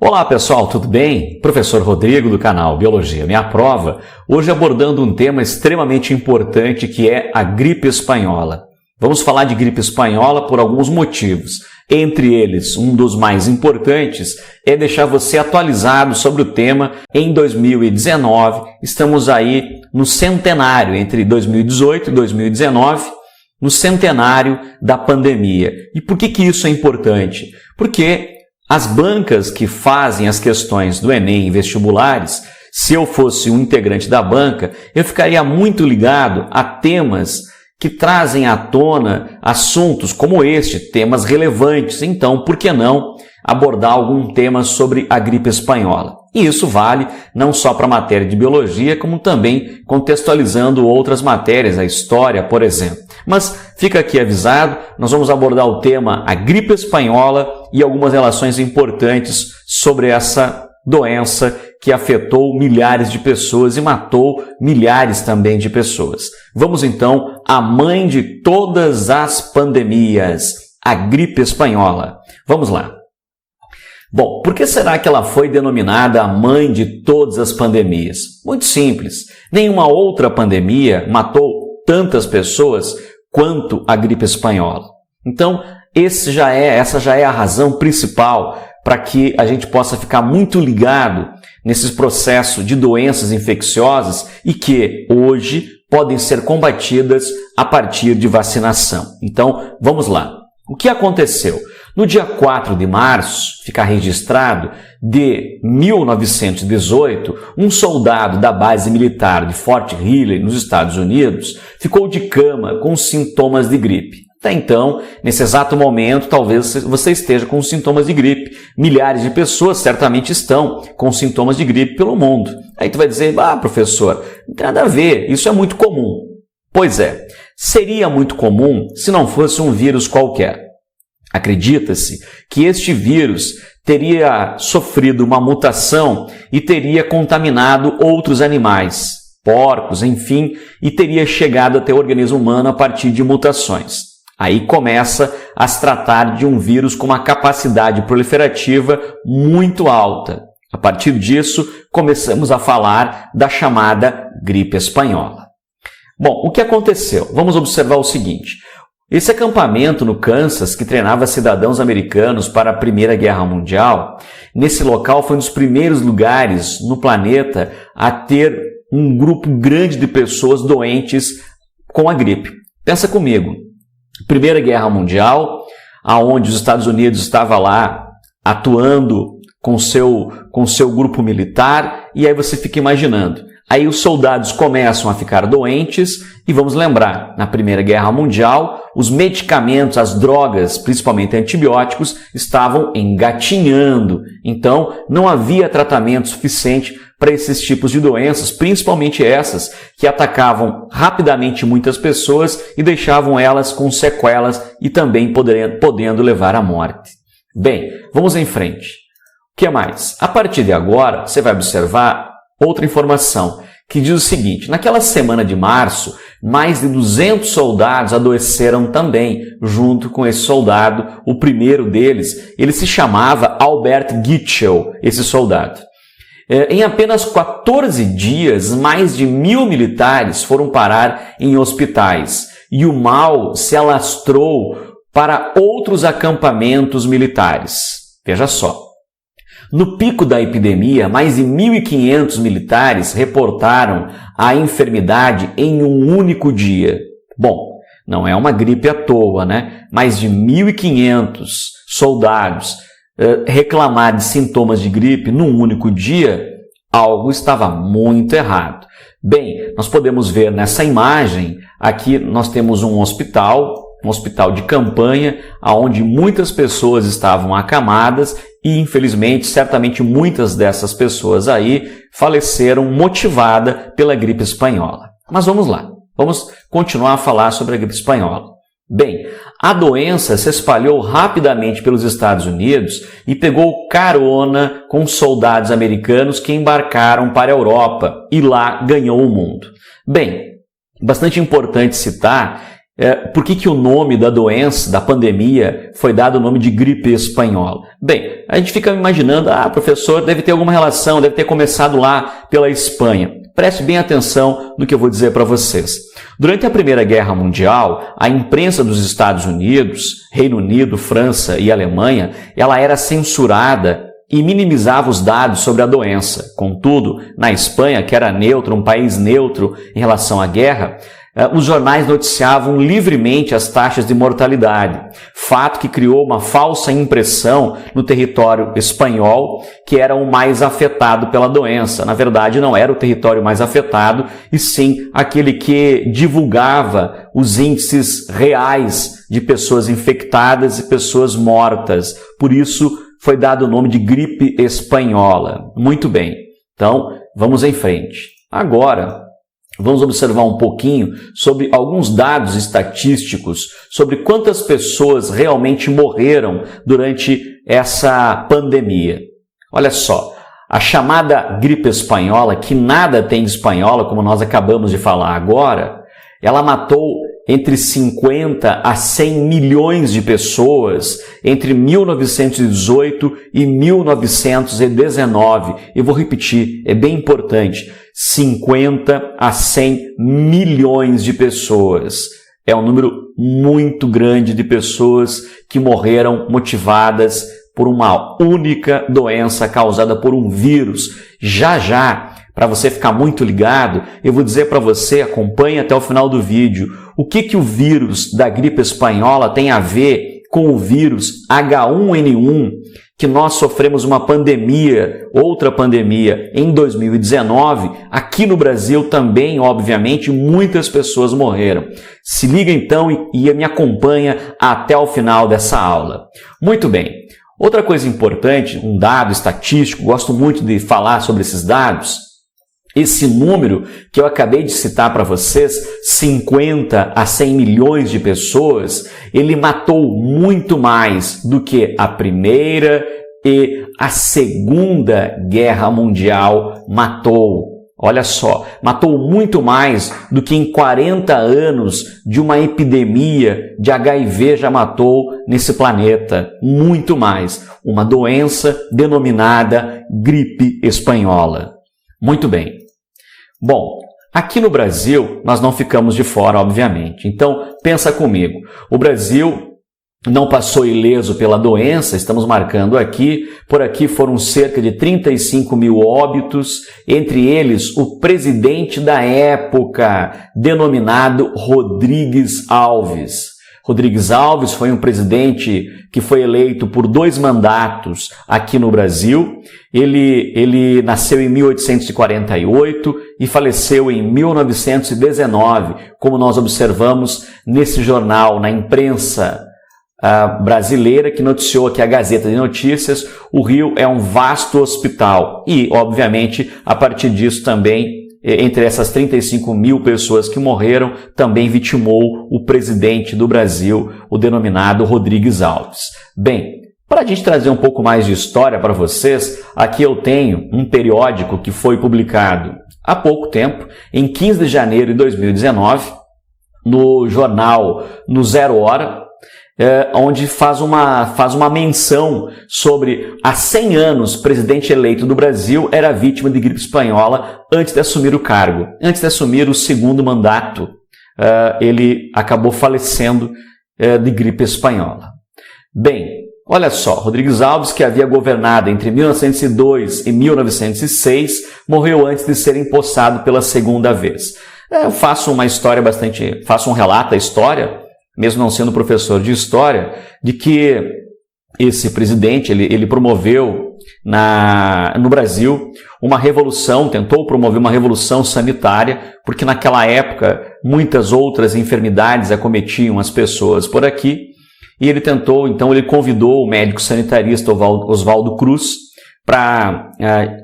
Olá pessoal, tudo bem? Professor Rodrigo do canal Biologia Minha Prova, hoje abordando um tema extremamente importante que é a gripe espanhola. Vamos falar de gripe espanhola por alguns motivos. Entre eles, um dos mais importantes é deixar você atualizado sobre o tema em 2019. Estamos aí no centenário, entre 2018 e 2019, no centenário da pandemia. E por que isso é importante? Porque as bancas que fazem as questões do Enem e vestibulares, se eu fosse um integrante da banca, eu ficaria muito ligado a temas que trazem à tona assuntos como este, temas relevantes. Então, por que não abordar algum tema sobre a gripe espanhola? E isso vale não só para a matéria de biologia, como também contextualizando outras matérias, a história, por exemplo. Mas fica aqui avisado, nós vamos abordar o tema a gripe espanhola e algumas relações importantes sobre essa doença que afetou milhares de pessoas e matou milhares também de pessoas. Vamos então à mãe de todas as pandemias, a gripe espanhola. Vamos lá. Bom, por que será que ela foi denominada a mãe de todas as pandemias? Muito simples. Nenhuma outra pandemia matou tantas pessoas quanto a gripe espanhola. Então, essa já é a razão principal para que a gente possa ficar muito ligado nesses processos de doenças infecciosas e que hoje podem ser combatidas a partir de vacinação. Então, vamos lá. O que aconteceu? No dia 4 de março, fica registrado, de 1918, um soldado da base militar de Fort Riley, nos Estados Unidos, ficou de cama com sintomas de gripe. Até então, nesse exato momento, talvez você esteja com sintomas de gripe. Milhares de pessoas certamente estão com sintomas de gripe pelo mundo. Aí tu vai dizer, professor, não tem nada a ver, isso é muito comum. Pois é, seria muito comum se não fosse um vírus qualquer. Acredita-se que este vírus teria sofrido uma mutação e teria contaminado outros animais, porcos, enfim, e teria chegado até o organismo humano a partir de mutações. Aí começa a se tratar de um vírus com uma capacidade proliferativa muito alta. A partir disso, começamos a falar da chamada gripe espanhola. Bom, o que aconteceu? Vamos observar o seguinte. Esse acampamento no Kansas, que treinava cidadãos americanos para a Primeira Guerra Mundial, nesse local foi um dos primeiros lugares no planeta a ter um grupo grande de pessoas doentes com a gripe. Pensa comigo, Primeira Guerra Mundial, aonde os Estados Unidos estava lá atuando com seu grupo militar, e aí você fica imaginando. Aí os soldados começam a ficar doentes e vamos lembrar, na Primeira Guerra Mundial, os medicamentos, as drogas, principalmente antibióticos, estavam engatinhando. Então, não havia tratamento suficiente para esses tipos de doenças, principalmente essas que atacavam rapidamente muitas pessoas e deixavam elas com sequelas e também podendo levar à morte. Bem, vamos em frente. O que mais? A partir de agora, você vai observar outra informação que diz o seguinte, naquela semana de março, mais de 200 soldados adoeceram também, junto com esse soldado, o primeiro deles, ele se chamava Albert Gitchell, esse soldado. Em apenas 14 dias, mais de 1.000 militares foram parar em hospitais e o mal se alastrou para outros acampamentos militares. Veja só. No pico da epidemia, mais de 1.500 militares reportaram a enfermidade em um único dia. Bom, não é uma gripe à toa, né? Mais de 1.500 soldados reclamar de sintomas de gripe num único dia, algo estava muito errado. Bem, nós podemos ver nessa imagem, aqui nós temos um hospital de campanha, onde muitas pessoas estavam acamadas e, infelizmente, certamente muitas dessas pessoas aí faleceram motivada pela gripe espanhola. Mas vamos lá, vamos continuar a falar sobre a gripe espanhola. Bem, a doença se espalhou rapidamente pelos Estados Unidos e pegou carona com soldados americanos que embarcaram para a Europa e lá ganhou o mundo. Bem, bastante importante citar Por que o nome da doença, da pandemia, foi dado o nome de gripe espanhola? Bem, a gente fica imaginando, professor, deve ter alguma relação, deve ter começado lá pela Espanha. Preste bem atenção no que eu vou dizer para vocês. Durante a Primeira Guerra Mundial, a imprensa dos Estados Unidos, Reino Unido, França e Alemanha, ela era censurada e minimizava os dados sobre a doença. Contudo, na Espanha, que era neutro, um país neutro em relação à guerra, os jornais noticiavam livremente as taxas de mortalidade, fato que criou uma falsa impressão no território espanhol que era o mais afetado pela doença. Na verdade, não era o território mais afetado, e sim aquele que divulgava os índices reais de pessoas infectadas e pessoas mortas. Por isso, foi dado o nome de gripe espanhola. Muito bem, então vamos em frente. Agora, vamos observar um pouquinho sobre alguns dados estatísticos sobre quantas pessoas realmente morreram durante essa pandemia. Olha só, a chamada gripe espanhola, que nada tem de espanhola, como nós acabamos de falar agora, ela matou entre 50 a 100 milhões de pessoas entre 1918 e 1919. E vou repetir, é bem importante, 50 a 100 milhões de pessoas. É um número muito grande de pessoas que morreram motivadas por uma única doença causada por um vírus. Já, para você ficar muito ligado, eu vou dizer para você, acompanhe até o final do vídeo, o que o vírus da gripe espanhola tem a ver com o vírus H1N1, que nós sofremos uma pandemia, outra pandemia, em 2019. Aqui no Brasil também, obviamente, muitas pessoas morreram. Se liga então e me acompanha até o final dessa aula. Muito bem. Outra coisa importante, um dado estatístico, gosto muito de falar sobre esses dados. Esse número que eu acabei de citar para vocês, 50 a 100 milhões de pessoas, ele matou muito mais do que a Primeira e a Segunda Guerra Mundial matou. Olha só, matou muito mais do que em 40 anos de uma epidemia de HIV já matou nesse planeta. Muito mais. Uma doença denominada gripe espanhola. Muito bem. Bom, aqui no Brasil nós não ficamos de fora, obviamente. Então, pensa comigo. O Brasil não passou ileso pela doença, estamos marcando aqui. Por aqui foram cerca de 35 mil óbitos, entre eles o presidente da época, denominado Rodrigues Alves. Rodrigues Alves foi um presidente que foi eleito por 2 mandatos aqui no Brasil. Ele nasceu em 1848 e faleceu em 1919, como nós observamos nesse jornal, na imprensa brasileira, que noticiou aqui a Gazeta de Notícias. O Rio é um vasto hospital e, obviamente, a partir disso também, entre essas 35 mil pessoas que morreram, também vitimou o presidente do Brasil, o denominado Rodrigues Alves. Bem, para a gente trazer um pouco mais de história para vocês, aqui eu tenho um periódico que foi publicado há pouco tempo, em 15 de janeiro de 2019, no jornal No Zero Hora, onde faz uma menção sobre há 100 anos o presidente eleito do Brasil era vítima de gripe espanhola antes de assumir o cargo. Antes de assumir o segundo mandato, ele acabou falecendo de gripe espanhola. Bem, olha só, Rodrigues Alves, que havia governado entre 1902 e 1906, morreu antes de ser empossado pela segunda vez. Eu faço um relato da história, mesmo não sendo professor de história, de que esse presidente, ele promoveu no Brasil uma revolução, tentou promover uma revolução sanitária, porque naquela época muitas outras enfermidades acometiam as pessoas por aqui, e ele convidou o médico sanitarista Oswaldo Cruz para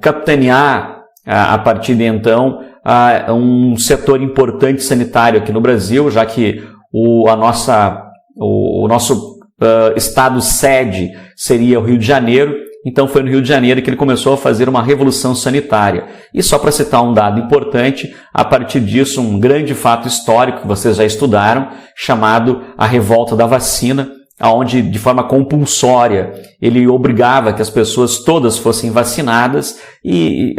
capitanear, a partir de então, um setor importante sanitário aqui no Brasil, já que o nosso estado sede seria o Rio de Janeiro, então foi no Rio de Janeiro que ele começou a fazer uma revolução sanitária. E só para citar um dado importante, a partir disso, um grande fato histórico que vocês já estudaram, chamado a Revolta da Vacina, onde, de forma compulsória, ele obrigava que as pessoas todas fossem vacinadas e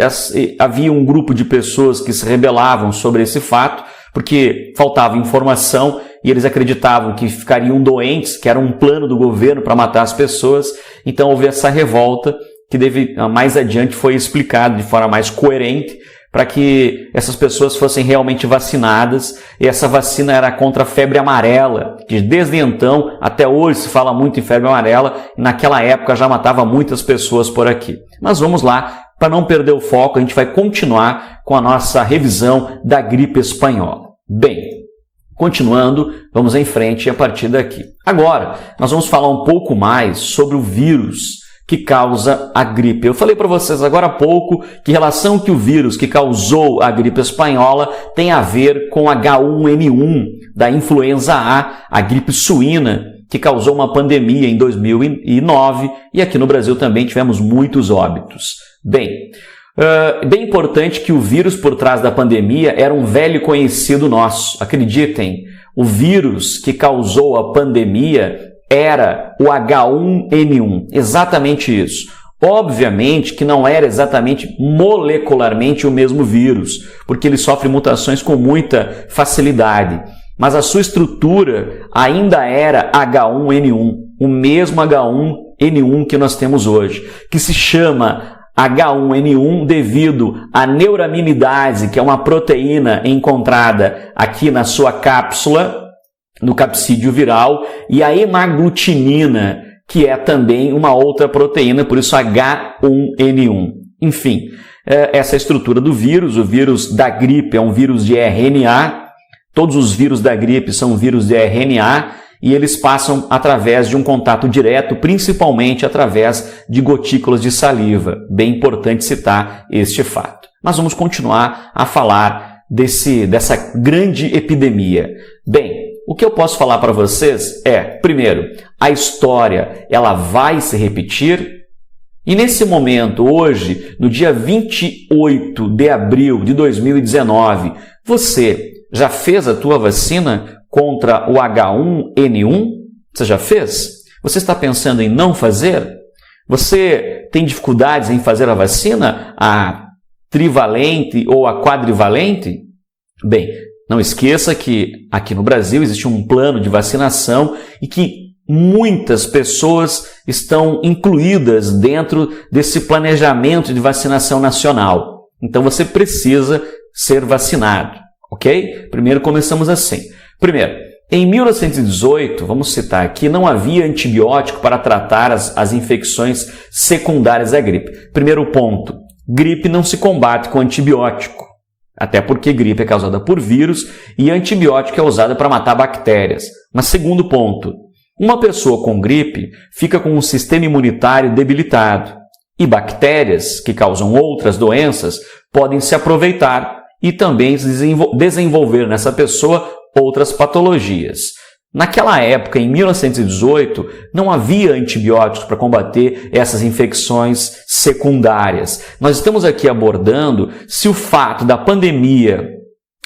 havia um grupo de pessoas que se rebelavam sobre esse fato, porque faltava informação e eles acreditavam que ficariam doentes, que era um plano do governo para matar as pessoas. Então houve essa revolta que mais adiante foi explicado de forma mais coerente para que essas pessoas fossem realmente vacinadas, e essa vacina era contra a febre amarela, que desde então até hoje se fala muito em febre amarela, e naquela época já matava muitas pessoas por aqui. Mas vamos lá, para não perder o foco, a gente vai continuar com a nossa revisão da gripe espanhola. Bem, continuando, vamos em frente a partir daqui. Agora, nós vamos falar um pouco mais sobre o vírus que causa a gripe. Eu falei para vocês agora há pouco que relação que o vírus que causou a gripe espanhola tem a ver com H1N1 da influenza A gripe suína, que causou uma pandemia em 2009 e aqui no Brasil também tivemos muitos óbitos. Bem importante que o vírus por trás da pandemia era um velho conhecido nosso. Acreditem, o vírus que causou a pandemia era o H1N1, exatamente isso. Obviamente que não era exatamente molecularmente o mesmo vírus, porque ele sofre mutações com muita facilidade, mas a sua estrutura ainda era H1N1, o mesmo H1N1 que nós temos hoje, que se chama H1N1 devido à neuraminidase, que é uma proteína encontrada aqui na sua cápsula, no capsídeo viral, e a hemaglutinina, que é também uma outra proteína, por isso H1N1. Enfim, essa é a estrutura do vírus. O vírus da gripe é um vírus de RNA, todos os vírus da gripe são vírus de RNA, e eles passam através de um contato direto, principalmente através de gotículas de saliva. Bem importante citar este fato. Mas vamos continuar a falar dessa grande epidemia. Bem, o que eu posso falar para vocês é, primeiro, a história ela vai se repetir. E nesse momento, hoje, no dia 28 de abril de 2019, você já fez a tua vacina contra o H1N1? Você já fez? Você está pensando em não fazer? Você tem dificuldades em fazer a vacina, a trivalente ou a quadrivalente? Bem, não esqueça que aqui no Brasil existe um plano de vacinação e que muitas pessoas estão incluídas dentro desse planejamento de vacinação nacional. Então você precisa ser vacinado, ok? Primeiro começamos assim. Primeiro, em 1918, vamos citar aqui, não havia antibiótico para tratar as infecções secundárias da gripe. Primeiro ponto, gripe não se combate com antibiótico. Até porque gripe é causada por vírus e antibiótico é usado para matar bactérias. Mas segundo ponto, uma pessoa com gripe fica com um sistema imunitário debilitado e bactérias que causam outras doenças podem se aproveitar e também desenvolver nessa pessoa outras patologias. Naquela época, em 1918, não havia antibióticos para combater essas infecções secundárias. Nós estamos aqui abordando se o fato da pandemia,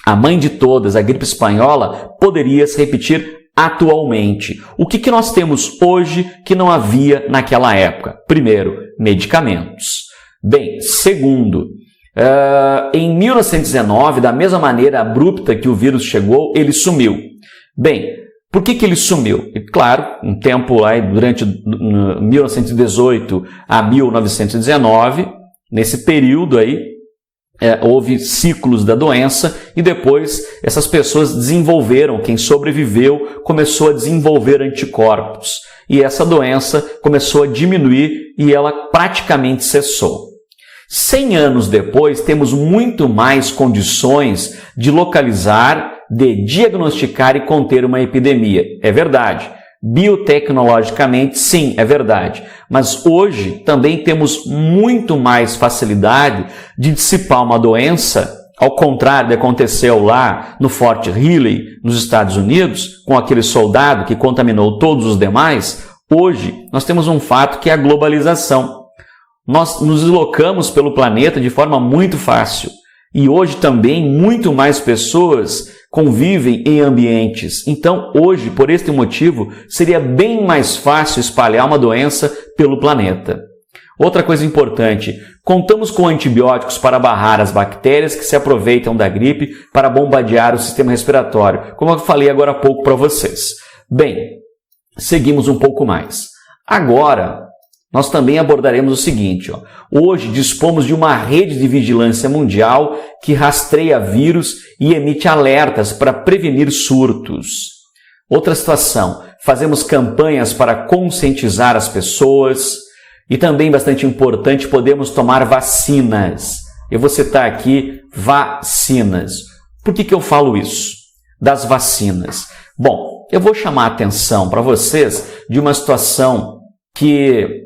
a mãe de todas, a gripe espanhola, poderia se repetir atualmente. O que nós temos hoje que não havia naquela época? Primeiro, medicamentos. Bem, segundo, em 1919, da mesma maneira abrupta que o vírus chegou, ele sumiu. Bem, por que ele sumiu? E, claro, um tempo lá durante 1918 a 1919, nesse período aí, houve ciclos da doença e depois essas pessoas desenvolveram, quem sobreviveu começou a desenvolver anticorpos e essa doença começou a diminuir e ela praticamente cessou. 100 anos depois, temos muito mais condições de localizar, de diagnosticar e conter uma epidemia. É verdade. Biotecnologicamente, sim, é verdade. Mas hoje também temos muito mais facilidade de dissipar uma doença, ao contrário do que aconteceu lá no Fort Riley, nos Estados Unidos, com aquele soldado que contaminou todos os demais. Hoje, nós temos um fato que é a globalização. nós nos deslocamos pelo planeta de forma muito fácil. E hoje também muito mais pessoas convivem em ambientes. Então, hoje, por este motivo, seria bem mais fácil espalhar uma doença pelo planeta. Outra coisa importante, contamos com antibióticos para barrar as bactérias que se aproveitam da gripe para bombardear o sistema respiratório, como eu falei agora há pouco para vocês. Bem, seguimos um pouco mais. Agora, nós também abordaremos o seguinte, hoje dispomos de uma rede de vigilância mundial que rastreia vírus e emite alertas para prevenir surtos. Outra situação, fazemos campanhas para conscientizar as pessoas e também, bastante importante, podemos tomar vacinas. Eu vou citar aqui vacinas. Por que eu falo isso? Das vacinas. Bom, eu vou chamar a atenção para vocês de uma situação que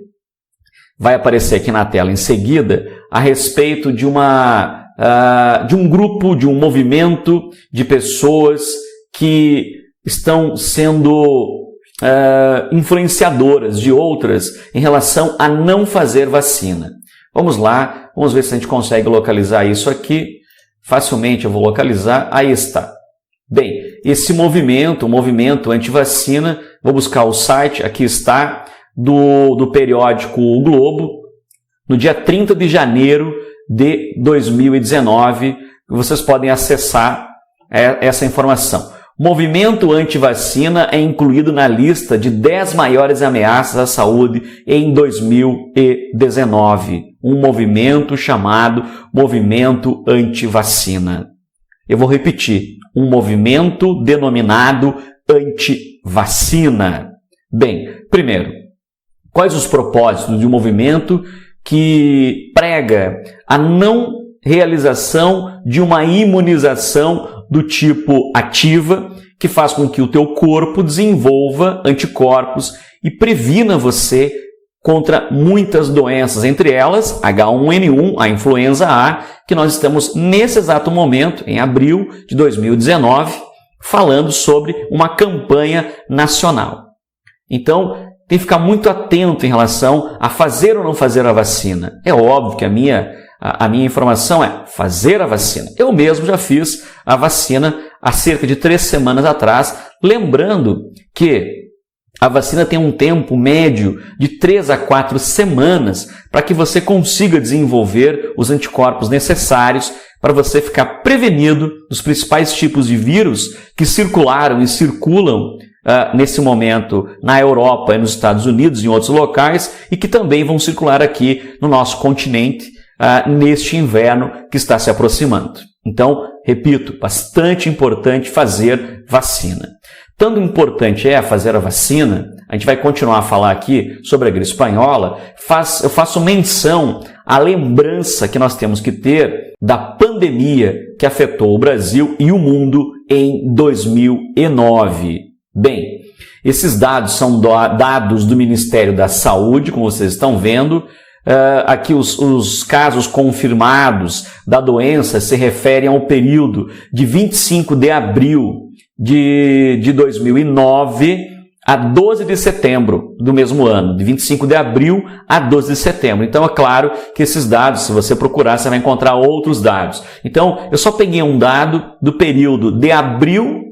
vai aparecer aqui na tela em seguida, a respeito de um grupo, de um movimento de pessoas que estão sendo influenciadoras de outras em relação a não fazer vacina. Vamos lá, vamos ver se a gente consegue localizar isso aqui. Facilmente eu vou localizar, aí está. Bem, esse movimento, o movimento anti-vacina, vou buscar o site, aqui está, do periódico O Globo, no dia 30 de janeiro de 2019, vocês podem acessar essa informação. O movimento anti-vacina é incluído na lista de 10 maiores ameaças à saúde em 2019. Um movimento chamado Movimento Anti-Vacina. Eu vou repetir, um movimento denominado anti-vacina. Bem, primeiro, quais os propósitos de um movimento que prega a não realização de uma imunização do tipo ativa, que faz com que o teu corpo desenvolva anticorpos e previna você contra muitas doenças, entre elas H1N1, a influenza A, que nós estamos nesse exato momento, em abril de 2019, falando sobre uma campanha nacional. Então, tem que ficar muito atento em relação a fazer ou não fazer a vacina. É óbvio que a minha informação é fazer a vacina. Eu mesmo já fiz a vacina há cerca de 3 semanas atrás, lembrando que a vacina tem um tempo médio de 3 a 4 semanas para que você consiga desenvolver os anticorpos necessários para você ficar prevenido dos principais tipos de vírus que circularam e circulam nesse momento na Europa e nos Estados Unidos e em outros locais e que também vão circular aqui no nosso continente neste inverno que está se aproximando. Então, repito, bastante importante fazer vacina. Tanto importante é fazer a vacina, a gente vai continuar a falar aqui sobre a gripe espanhola, eu faço menção à lembrança que nós temos que ter da pandemia que afetou o Brasil e o mundo em 2009. Bem, esses dados são dados do Ministério da Saúde, como vocês estão vendo. Aqui os casos confirmados da doença se referem ao período de 25 de abril de 2009 a 12 de setembro do mesmo ano, de 25 de abril a 12 de setembro. Então, é claro que esses dados, se você procurar, você vai encontrar outros dados. Então, eu só peguei um dado do período de abril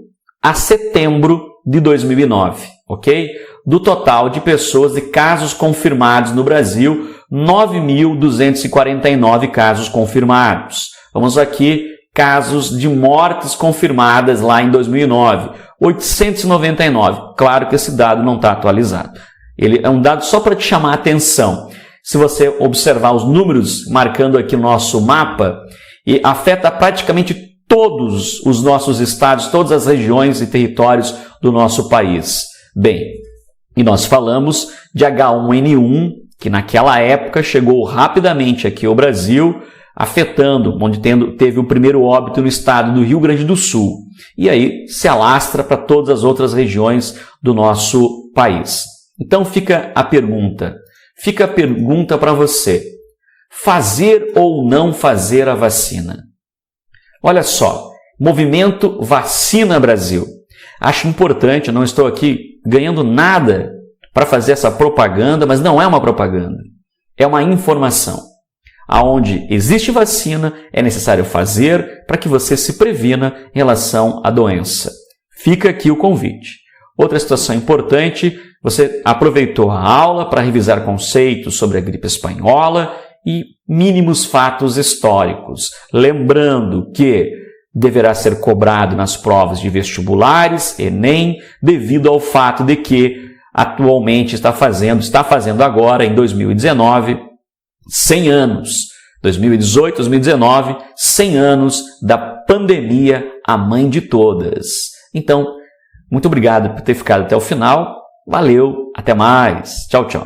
a setembro de 2009, ok? Do total de pessoas e casos confirmados no Brasil, 9.249 casos confirmados. Vamos aqui, casos de mortes confirmadas lá em 2009, 899. Claro que esse dado não está atualizado. Ele é um dado só para te chamar a atenção. Se você observar os números marcando aqui o nosso mapa, e afeta praticamente todos os nossos estados, todas as regiões e territórios do nosso país. Bem, e nós falamos de H1N1, que naquela época chegou rapidamente aqui ao Brasil, afetando, onde teve o primeiro óbito no estado do Rio Grande do Sul. E aí se alastra para todas as outras regiões do nosso país. Então fica a pergunta para você. Fazer ou não fazer a vacina? Olha só, Movimento Vacina Brasil. Acho importante, eu não estou aqui ganhando nada para fazer essa propaganda, mas não é uma propaganda. é uma informação. Aonde existe vacina, é necessário fazer para que você se previna em relação à doença. Fica aqui o convite. Outra situação importante, você aproveitou a aula para revisar conceitos sobre a gripe espanhola e mínimos fatos históricos. Lembrando que deverá ser cobrado nas provas de vestibulares, Enem, devido ao fato de que atualmente está fazendo agora, em 2019, 100 anos. 2018, 2019, 100 anos da pandemia, a mãe de todas. Então, muito obrigado por ter ficado até o final. Valeu, até mais. Tchau, tchau.